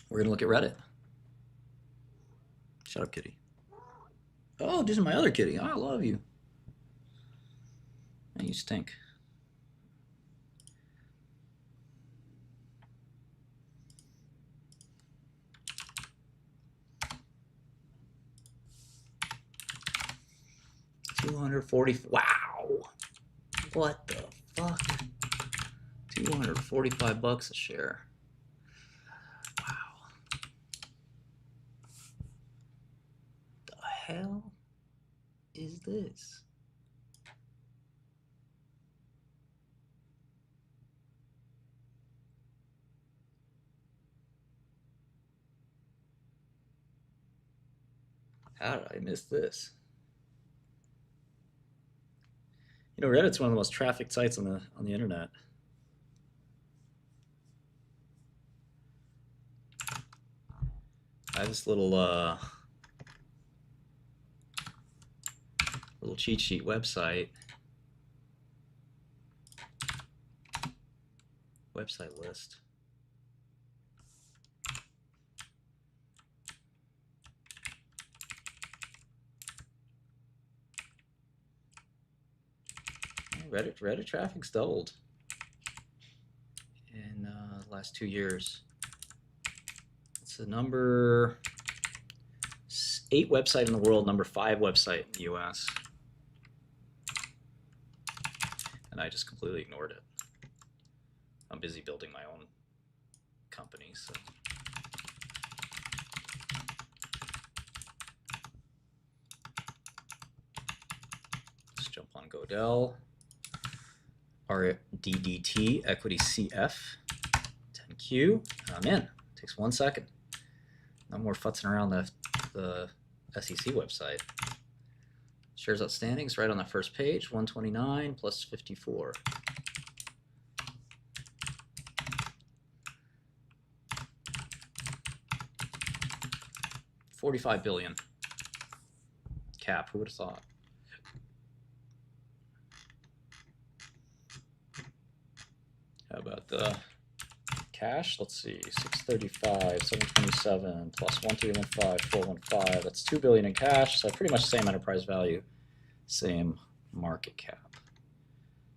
We're going to look at Reddit. Shut up, kitty. Oh, this is my other kitty. Oh, I love you. Man, you stink. $240. Wow. What the fuck? $245 a share. Wow. The hell is this? How did I miss this? You know, Reddit's one of the most trafficked sites on the internet. I have this little cheat sheet website list. Reddit traffic's doubled in the last 2 years. It's the number 8 website in the world, number 5 website in the US. And I just completely ignored it. I'm busy building my own company, so. Let's jump on Godel. RDDT, equity CF, 10Q, and I'm in. Takes 1 second. No more futzing around the SEC website. Shares outstanding is right on the first page, 129 plus 54. $45 billion cap. Who would have thought? How about the cash? Let's see, 635, 727 plus 1315, 415. That's $2 billion in cash. So pretty much the same enterprise value, same market cap.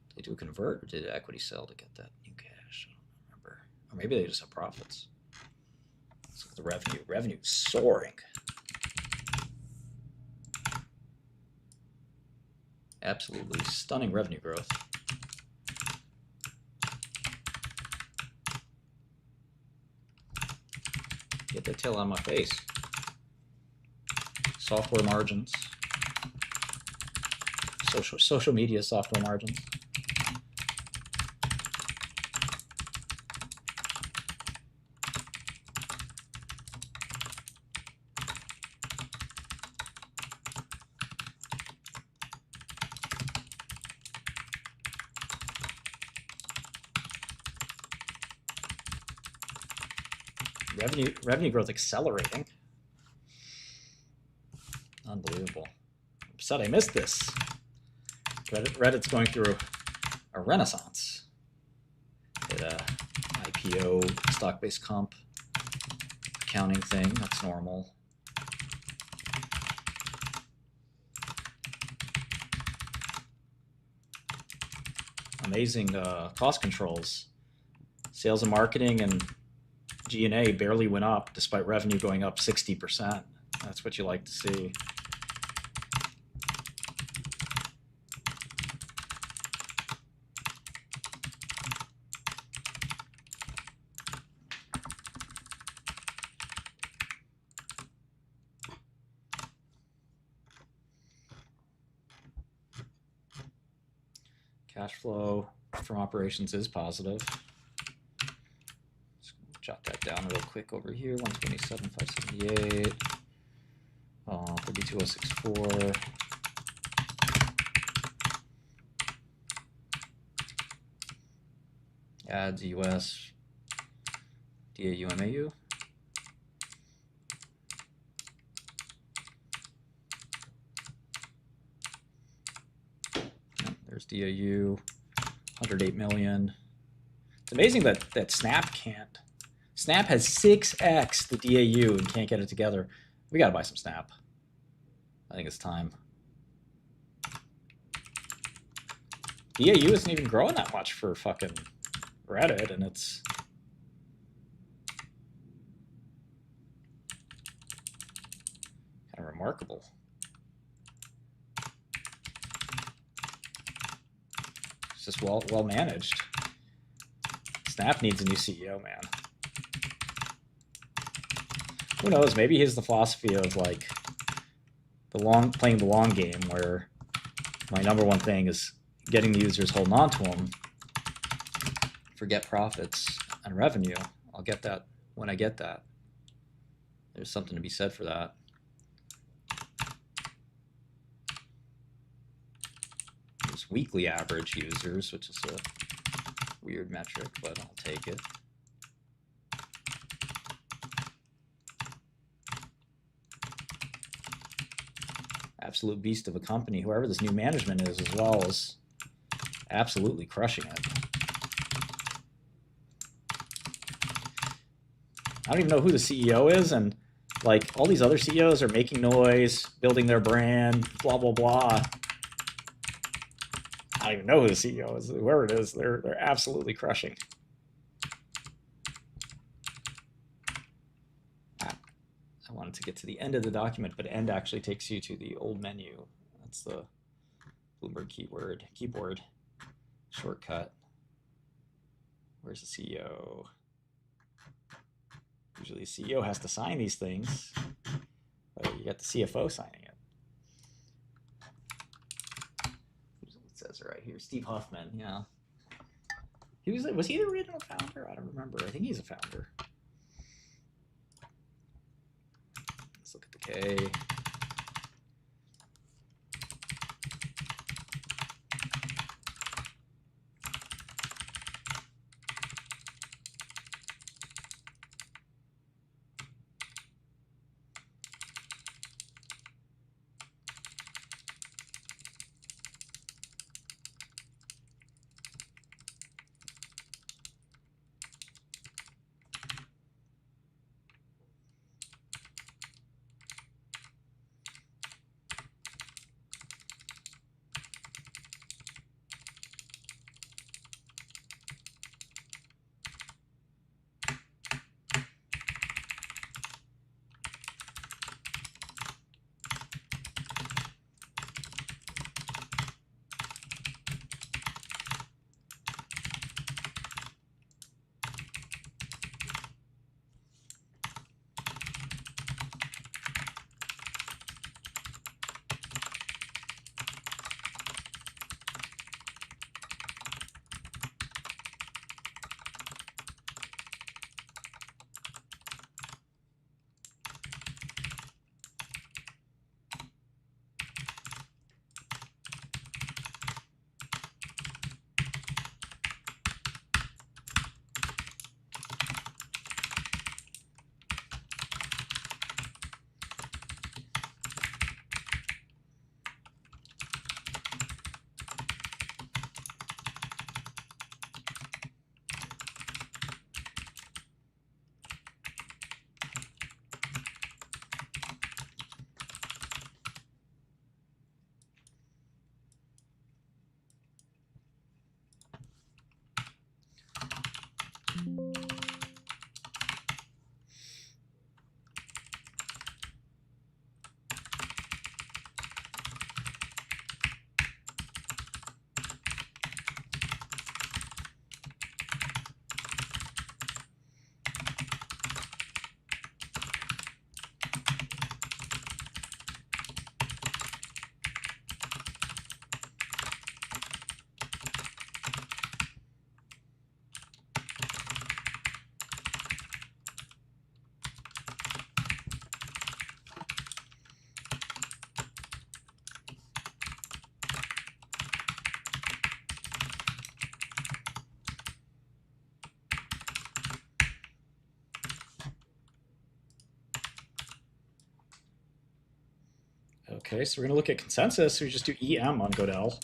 Did they do a convert or did equity sell to get that new cash? I don't remember. Or maybe they just have profits. Let's look at the revenue. Revenue soaring. Absolutely stunning revenue growth. Get that tail out of my face. Software margins. Social media software margins. Revenue growth accelerating. Unbelievable. I'm upset I missed this. Reddit's going through a renaissance. Did IPO, stock-based comp, accounting thing. That's normal. Amazing cost controls. Sales and marketing and G&A barely went up despite revenue going up 60%. That's what you like to see. Cash flow from operations is positive. Jot that down real quick over here. 127, 578, 32064. Ads US, DAU, MAU. There's DAU, 108 million. It's amazing that Snap can't Snap has 6x the DAU and can't get it together. We gotta buy some Snap. I think it's time. DAU isn't even growing that much for fucking Reddit, and it's kind of remarkable. It's just well managed. Snap needs a new CEO, man. Who knows? Maybe he has the philosophy of like playing the long game, where my number one thing is getting the users holding on to them. Forget profits and revenue. I'll get that when I get that. There's something to be said for that. There's weekly average users, which is a weird metric, but I'll take it. Absolute beast of a company. Whoever this new management is as well is absolutely crushing it. I don't even know who the CEO is, and like all these other CEOs are making noise, building their brand, blah blah blah. I don't even know who the CEO is. Whoever it is, they're absolutely crushing. I wanted to get to the end of the document, but end actually takes you to the old menu. That's the Bloomberg keyboard shortcut. Where's the CEO? Usually the CEO has to sign these things, but you got the CFO signing it. Here's what it says right here. Steve Huffman, yeah. Was he the original founder? I don't remember. I think he's a founder. Let's look at the K. Okay, so we're going to look at consensus. We just do EM on Godel.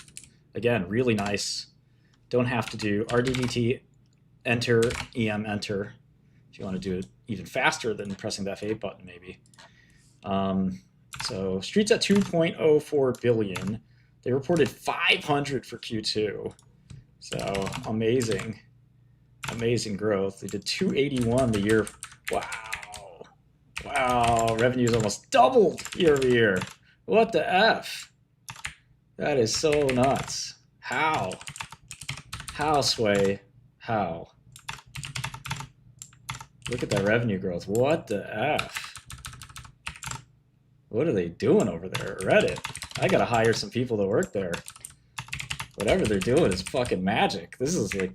Again, really nice. Don't have to do RDDT, enter, EM, enter. if you want to do it even faster than pressing the F8 button, maybe. So Street's at 2.04 billion. They reported 500 for Q2. So amazing, amazing growth. They did 281 the year. Wow, wow. Revenue's almost doubled year over year. What the F? That is so nuts. How? How, Sway? How? Look at that revenue growth. What the F? What are they doing over there at Reddit? I gotta hire some people to work there. Whatever they're doing is fucking magic. This is like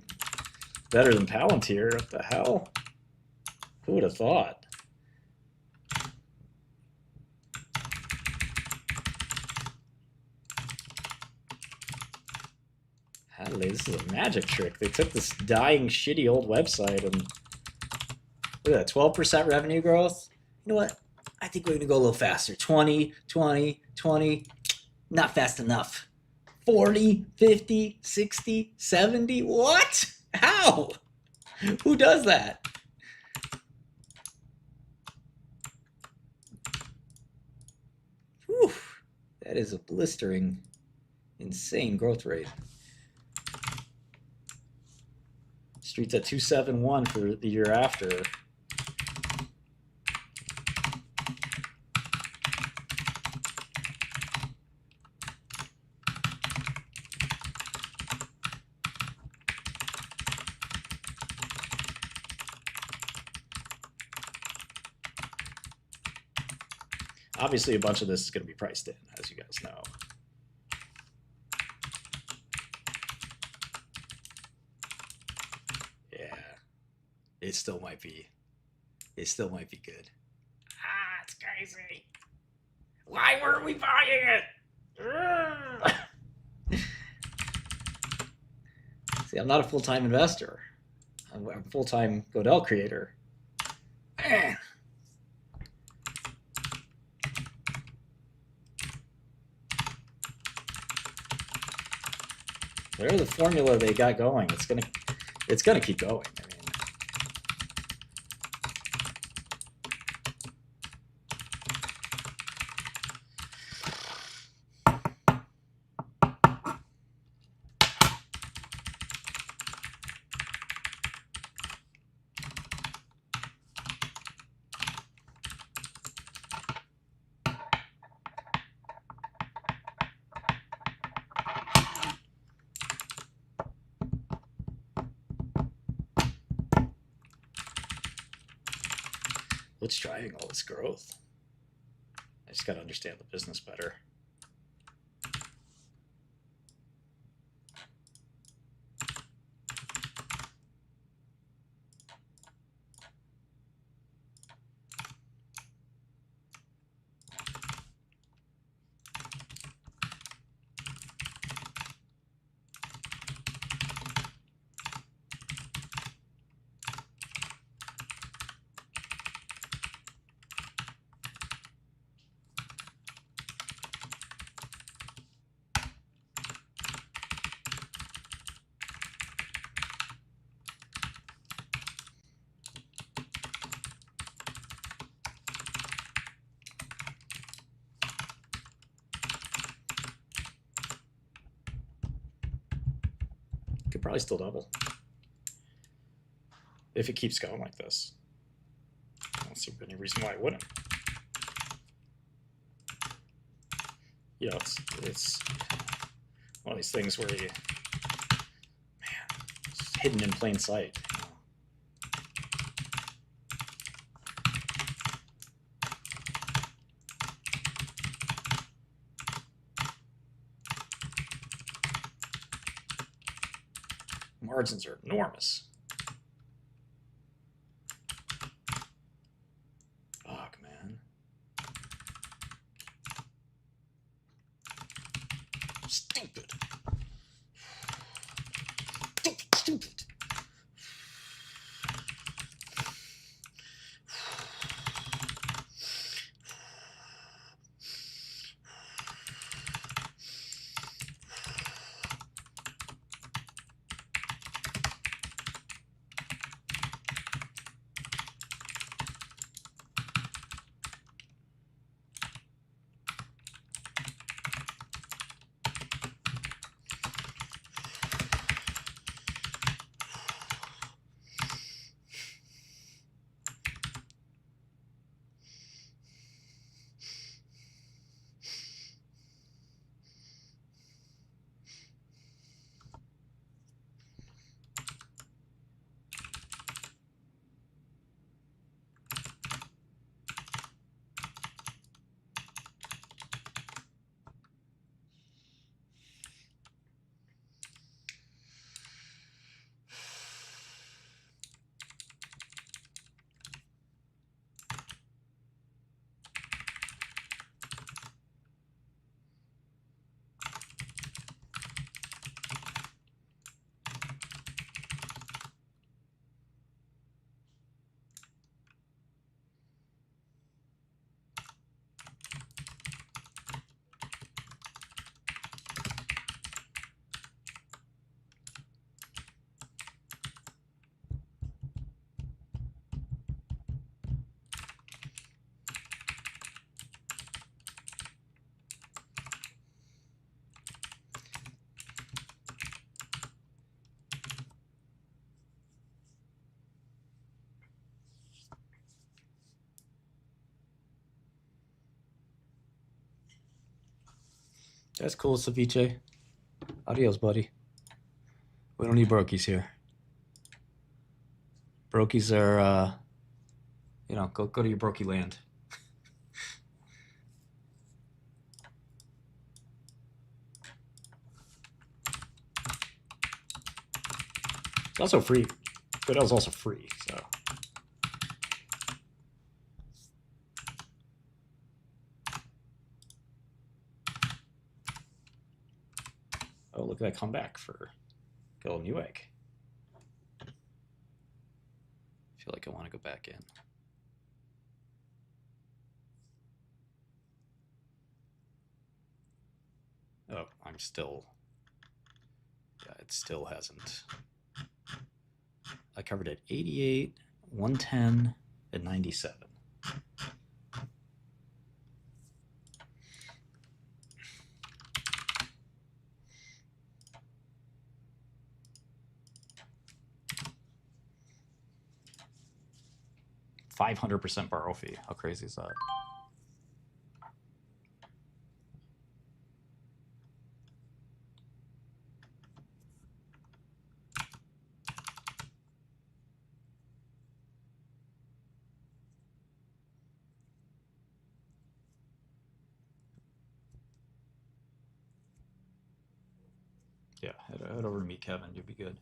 better than Palantir. What the hell? Who would have thought? This is a magic trick. They took this dying, shitty old website and look at that, 12% revenue growth. You know what? I think we're going to go a little faster. 20, 20, 20. Not fast enough. 40, 50, 60, 70. What? How? Who does that? Whew. That is a blistering, insane growth rate. Street's at 271 for the year after. Obviously, a bunch of this is going to be priced in, as you guys know. Yeah, it still might be. It still might be good. Ah, it's crazy. Why weren't we buying it? See, I'm not a full-time investor. I'm a full-time Godel creator. Whatever the formula they got going, it's gonna keep going. I mean, what's driving all this growth? I just got to understand the business better. Could probably still double if it keeps going like this. I don't see any reason why it wouldn't. You know, it's one of these things where you, man, it's hidden in plain sight. Margins are enormous. Fuck, man. Stupid. Stupid. That's cool, Ceviche. Adios, buddy. We don't need brokies here. Brokies are, go to your brokey land. It's also free. Goodel's also free, so. Oh, look at that comeback for Gold Newegg. I feel like I want to go back in. Oh, I'm still. Yeah, it still hasn't. I covered at 88, 110, and 97. $500 borrow fee. How crazy is that? Yeah, head over to meet Kevin. You'll be good.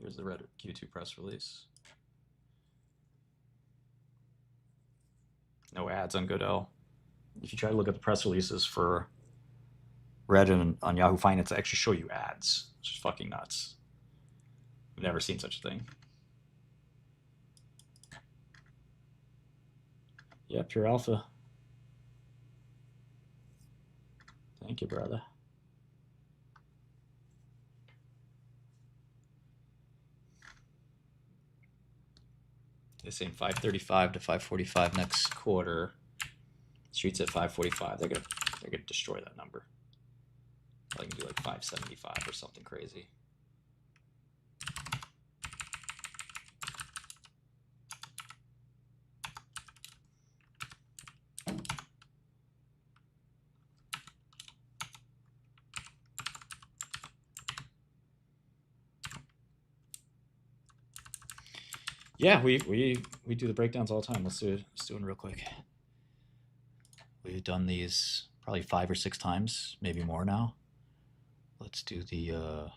Here's the Reddit Q2 press release. No ads on Godel. If you try to look at the press releases for Reddit on Yahoo Finance, they actually show you ads, which is fucking nuts. I've never seen such a thing. Yeah, Pure Alpha. Thank you, brother. They're saying 535 to 545 next quarter. Streets at 545. They're gonna destroy that number. They can do like 575 or something crazy. Yeah, we do the breakdowns all the time. Let's do it real quick. We've done these probably 5 or 6 times, maybe more now. Let's do the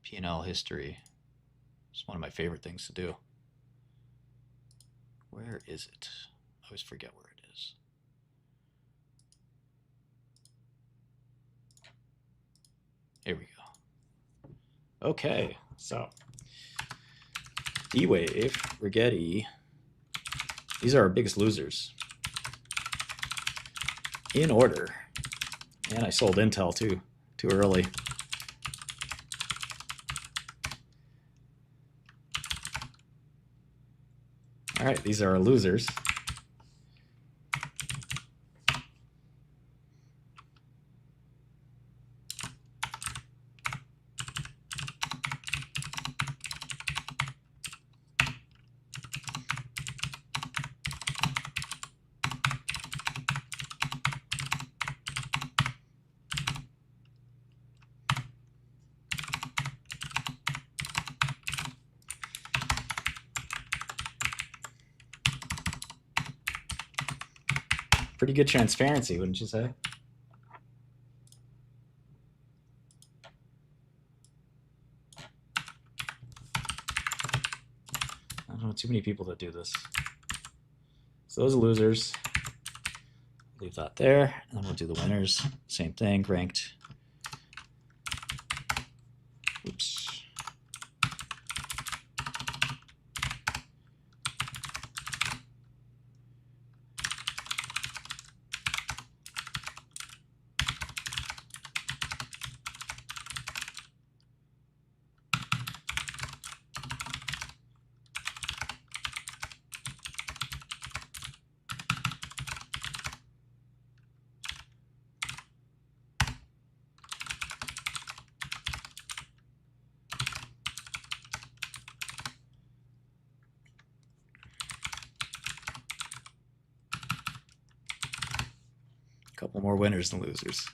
P&L history. It's one of my favorite things to do. Where is it? I always forget where it is. Here we go. Okay, so D-Wave, Rigetti, these are our biggest losers. In order. And I sold Intel too early. All right, these are our losers. Pretty good transparency, wouldn't you say? I don't know too many people that do this. So those are losers. Leave that there, and then we'll do the winners. Same thing, ranked. Oops. couple more winners than losers.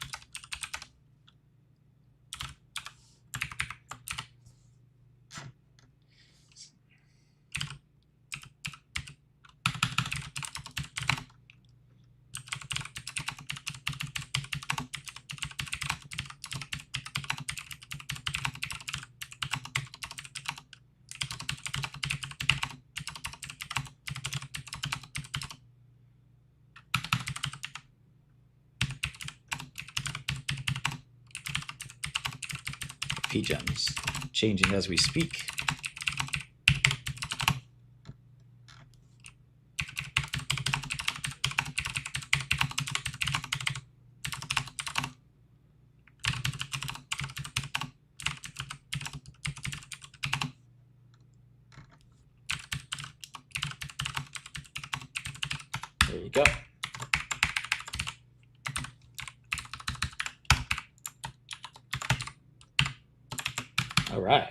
P-gems changing as we speak. There you go. All right.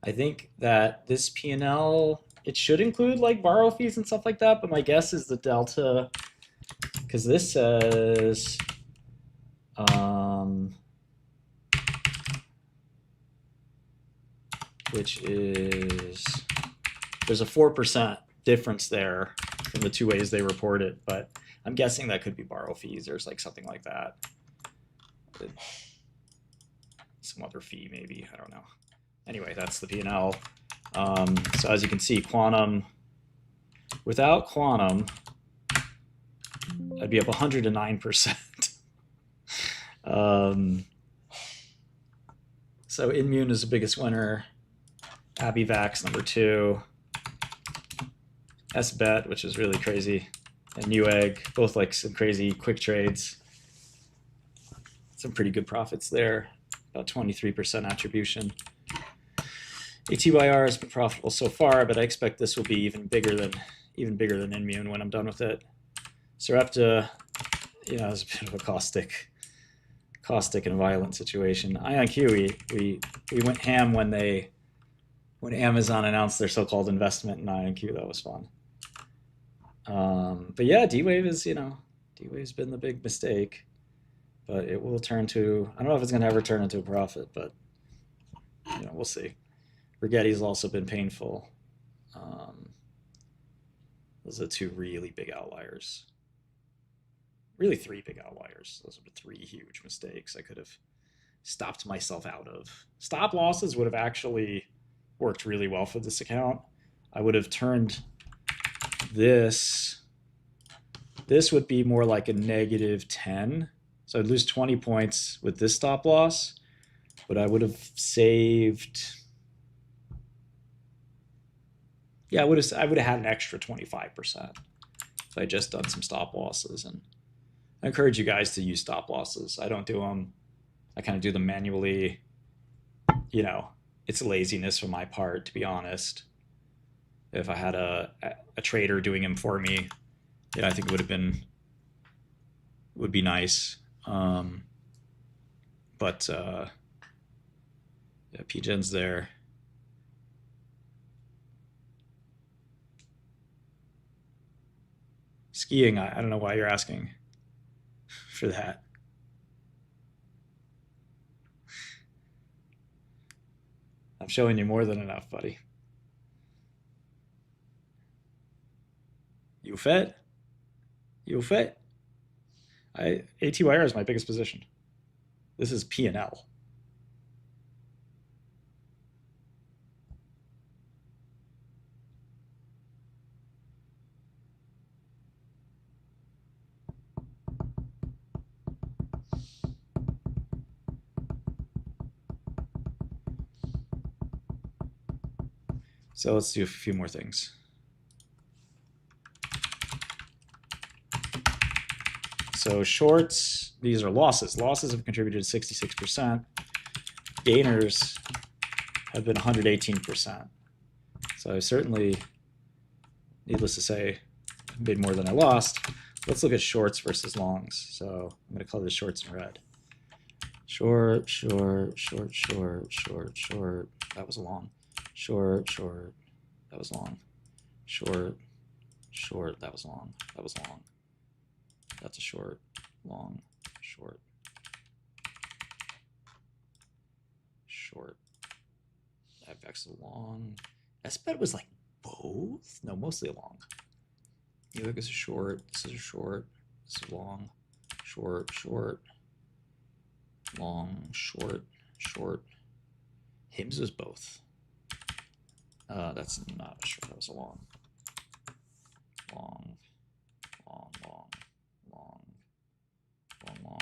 I think that this P&L, it should include like borrow fees and stuff like that, but my guess is the delta, because this says which is, there's a 4% difference there from the two ways they report it, but I'm guessing that could be borrow fees or like something like that. Some other fee maybe, I don't know. Anyway, that's the P&L. So as you can see, quantum, without quantum, I'd be up 109%. So Immune is the biggest winner. Abivax number 2. SBet, which is really crazy, and Newegg, both like some crazy quick trades. Some pretty good profits there, about 23% attribution. ATYR has been profitable so far, but I expect this will be even bigger than Immune when I'm done with it. Sarepta, you know, is a bit of a caustic and violent situation. IonQ, we went ham when Amazon announced their so-called investment in IonQ. That was fun. But yeah, D-Wave is, you know, D-Wave's been the big mistake, but it will turn to, I don't know if it's going to ever turn into a profit, but you know, we'll see. Rigetti's also been painful. Those are 2 really big outliers. Really 3 big outliers. Those are 3 huge mistakes I could have stopped myself out of. Stop losses would have actually worked really well for this account. I would have turned this would be more like a -10. So I'd lose 20 points with this stop loss, but I would have saved, yeah, I would have had an extra 25% if I just done some stop losses. And I encourage you guys to use stop losses. I don't do them. I kind of do them manually. You know, it's laziness on my part, to be honest. If I had a trader doing them for me, yeah, I think it would be nice. But yeah, PGen's there. Skiing, I don't know why you're asking for that. I'm showing you more than enough, buddy. You fit? You fit? ATYR is my biggest position. This is P&L. So let's do a few more things. So shorts, these are losses. Losses have contributed to 66%. gainers have been 118%. So I certainly, needless to say, made more than I lost. Let's look at shorts versus longs. So I'm going to color the shorts in red. Short, short, short, short, short, short. That was long. Short, short. That was long. Short, short. That was long. That was long. That's a short, long, short, short. FX is long. SBET was like both? No, mostly a long. You look, this is short, this is a short, this is long, short, short, long, short, short. HIMS was both. That's not a short, that was a long. Long, long, long, long, long, long,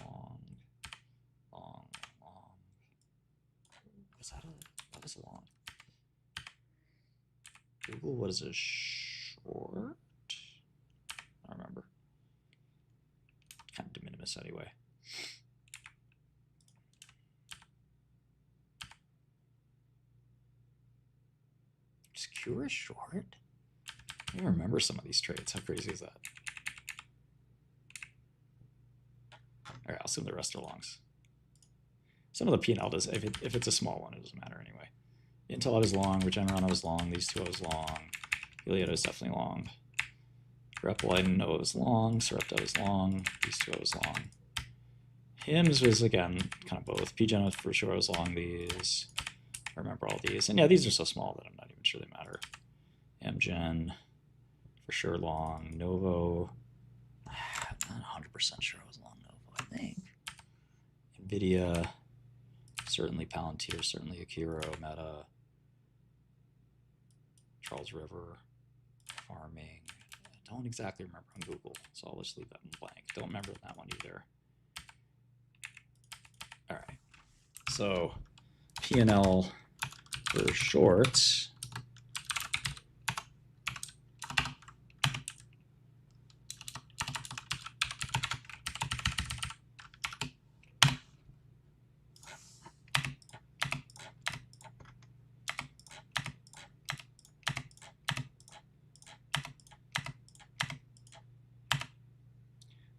long, long, long. Was that a, that was a long. Google, what is a short? I don't remember. Kind of de minimis anyway. Secure short? I don't remember some of these trades. How crazy is that? All right, I'll assume the rest are longs. Some of the P&L does, if it's a small one, it doesn't matter anyway. Intel is long, Regeneron was long, these two is long, Iliad is definitely long. Repl I didn't know it was long, Sarepta was long, these two was long. HIMS was, again, kind of both. PGen for sure was long, these. I remember all these. And yeah, these are so small that I'm not even sure they matter. Amgen, for sure long. Novo, I'm not 100% sure it was long Novo, I think. NVIDIA, certainly Palantir, certainly Akiro, Meta, Charles River, Farming. I don't exactly remember on Google, so I'll just leave that in blank. Don't remember that one either. All right, so P&L for shorts.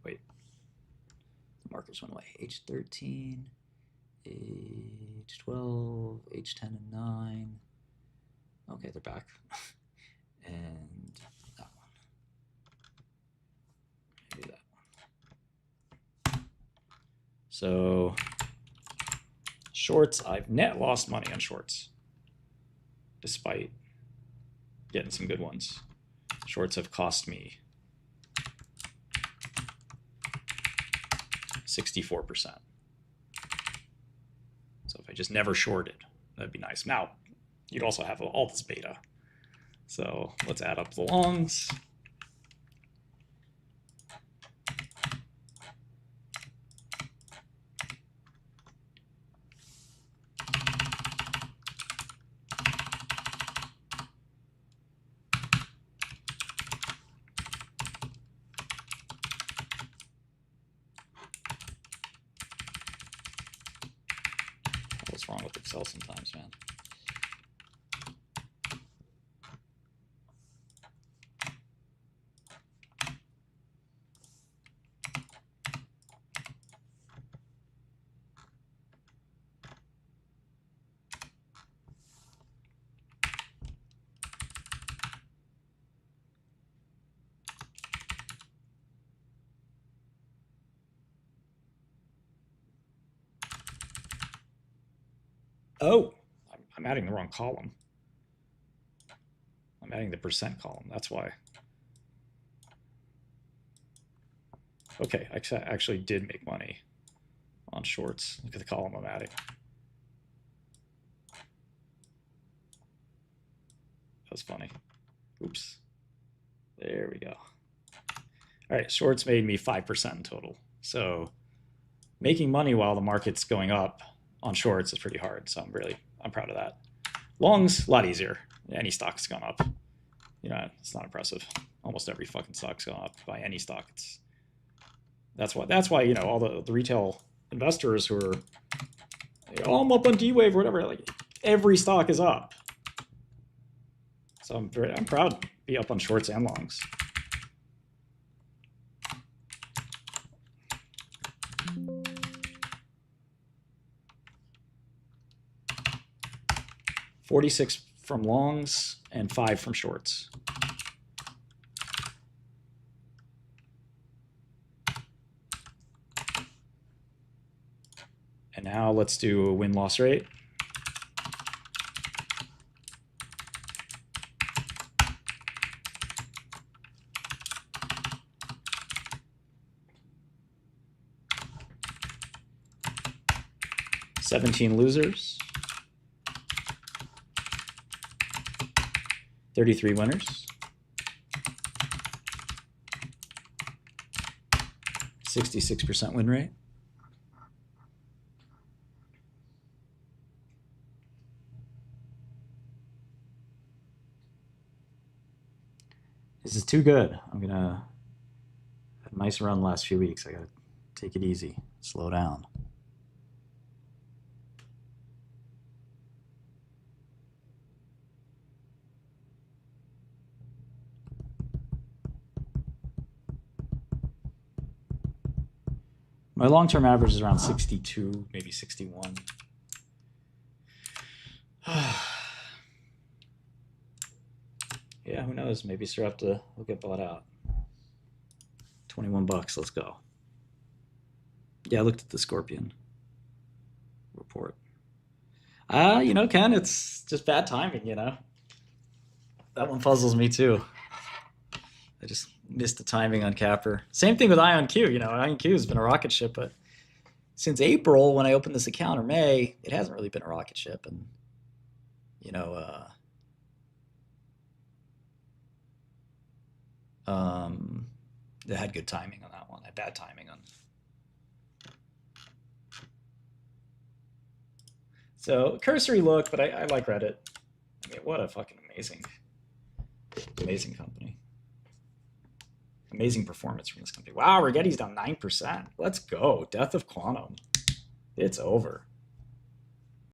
Wait, the markers went away. H13, H12, H10 and 9. Okay, they're back. And that one. Maybe that one. So shorts, I've net lost money on shorts, despite getting some good ones. Shorts have cost me 64%. So if I just never shorted, that'd be nice. Now, you'd also have all this beta. So let's add up the longs. What's wrong with Excel sometimes, man? Oh, I'm adding the wrong column. I'm adding the percent column. That's why. Okay, I actually did make money on shorts. Look at the column I'm adding. That's funny. Oops. There we go. All right, shorts made me 5% in total. So making money while the market's going up on shorts is pretty hard. So I'm proud of that. Longs, a lot easier. Any stock's gone up. You know, it's not impressive. Almost every fucking stock's gone up by any stock. That's why you know all the retail investors who are oh, I'm up on D-Wave or whatever. Like every stock is up. So I'm proud to be up on shorts and longs. $46 from longs and $5 from shorts. And now let's do a win-loss rate. $17 losers, 33 winners, 66% win rate. This is too good. I'm gonna have a nice run the last few weeks. I gotta take it easy, slow down. My long-term average is around 62, maybe 61. Yeah, who knows? Maybe Sarepta will get bought out. 21 bucks. Let's go. Yeah, I looked at the Scorpion report. You know, Ken, it's just bad timing, you know. That one puzzles me too. I just missed the timing on Capper. Same thing with IonQ. You know, IonQ has been a rocket ship, but since April, when I opened this account, or May, it hasn't really been a rocket ship. And, you know, they had good timing on that one. I had bad timing on. So cursory look, but I like Reddit. I mean, what a fucking amazing company. Amazing performance from this company. Wow, Rigetti's down 9%. Let's go. Death of Quantum. It's over.